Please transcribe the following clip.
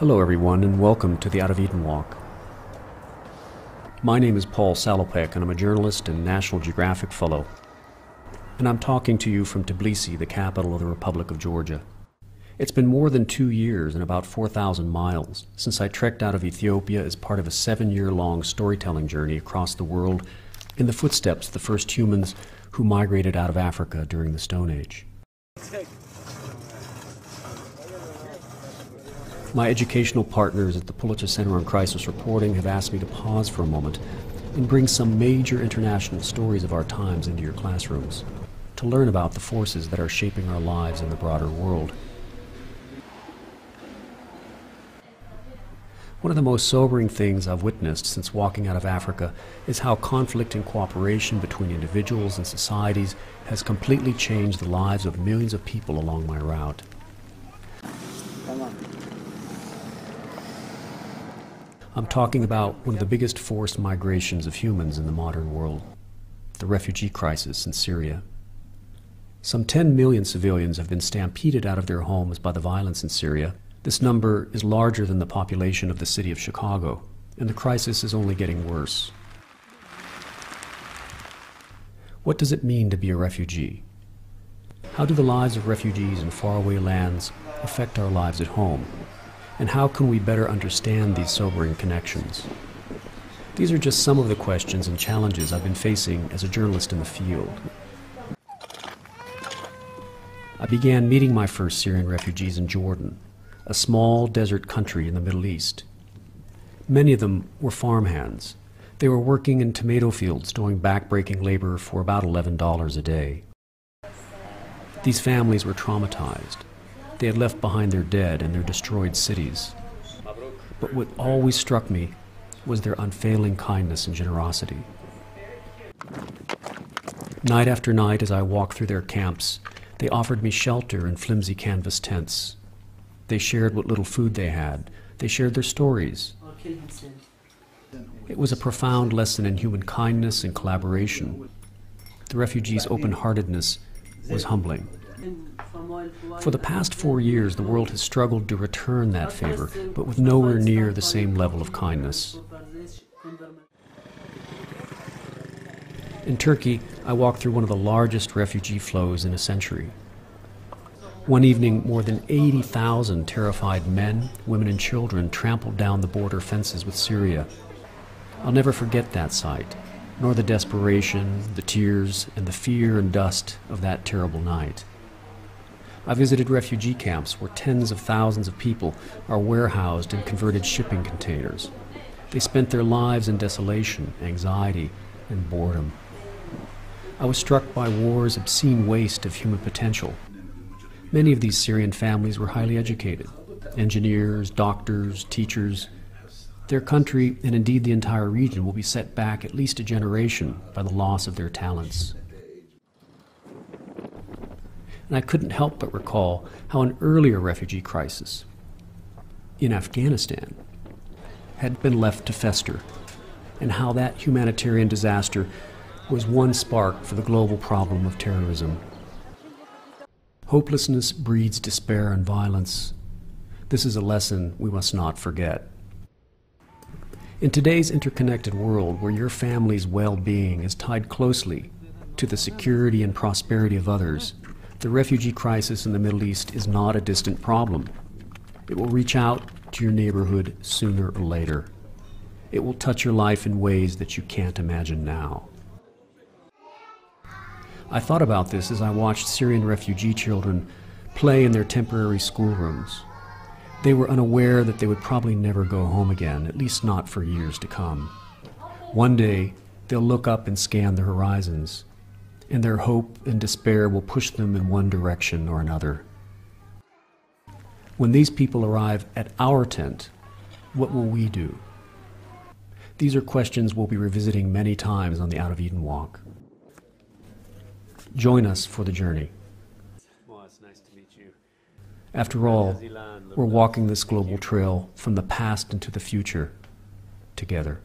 Hello everyone, and welcome to the Out of Eden Walk. My name is Paul Salopek, and I'm a journalist and National Geographic Fellow. And I'm talking to you from Tbilisi, the capital of the Republic of Georgia. It's been more than 2 years and about 4,000 miles since I trekked out of Ethiopia as part of a 7-year-long storytelling journey across the world in the footsteps of the first humans who migrated out of Africa during the Stone Age. My educational partners at the Pulitzer Center on Crisis Reporting have asked me to pause for a moment and bring some major international stories of our times into your classrooms, to learn about the forces that are shaping our lives in the broader world. One of the most sobering things I've witnessed since walking out of Africa is how conflict and cooperation between individuals and societies has completely changed the lives of millions of people along my route. I'm talking about one of the biggest forced migrations of humans in the modern world, the refugee crisis in Syria. Some 10 million civilians have been stampeded out of their homes by the violence in Syria. This number is larger than the population of the city of Chicago, and the crisis is only getting worse. What does it mean to be a refugee? How do the lives of refugees in faraway lands affect our lives at home? And how can we better understand these sobering connections? These are just some of the questions and challenges I've been facing as a journalist in the field. I began meeting my first Syrian refugees in Jordan, a small desert country in the Middle East. Many of them were farmhands. They were working in tomato fields doing back-breaking labor for about $11 a day. These families were traumatized. They had left behind their dead and their destroyed cities. But what always struck me was their unfailing kindness and generosity. Night after night, as I walked through their camps, they offered me shelter in flimsy canvas tents. They shared what little food they had. They shared their stories. It was a profound lesson in human kindness and collaboration. The refugees' open-heartedness was humbling. For the past 4 years, the world has struggled to return that favor, but with nowhere near the same level of kindness. In Turkey, I walked through one of the largest refugee flows in a century. One evening, more than 80,000 terrified men, women, and children trampled down the border fences with Syria. I'll never forget that sight, nor the desperation, the tears, and the fear and dust of that terrible night. I visited refugee camps where tens of thousands of people are warehoused in converted shipping containers. They spent their lives in desolation, anxiety, and boredom. I was struck by war's obscene waste of human potential. Many of these Syrian families were highly educated, engineers, doctors, teachers. Their country, and indeed the entire region, will be set back at least a generation by the loss of their talents. And I couldn't help but recall how an earlier refugee crisis in Afghanistan had been left to fester, and how that humanitarian disaster was one spark for the global problem of terrorism. Hopelessness breeds despair and violence. This is a lesson we must not forget. In today's interconnected world, where your family's well-being is tied closely to the security and prosperity of others, the refugee crisis in the Middle East is not a distant problem. It will reach out to your neighborhood sooner or later. It will touch your life in ways that you can't imagine now. I thought about this as I watched Syrian refugee children play in their temporary schoolrooms. They were unaware that they would probably never go home again, at least not for years to come. One day, they'll look up and scan the horizons, and their hope and despair will push them in one direction or another. When these people arrive at our tent, what will we do? These are questions we'll be revisiting many times on the Out of Eden Walk. Join us for the journey. Well, it's nice to meet you. After all, we're walking this global trail from the past into the future together.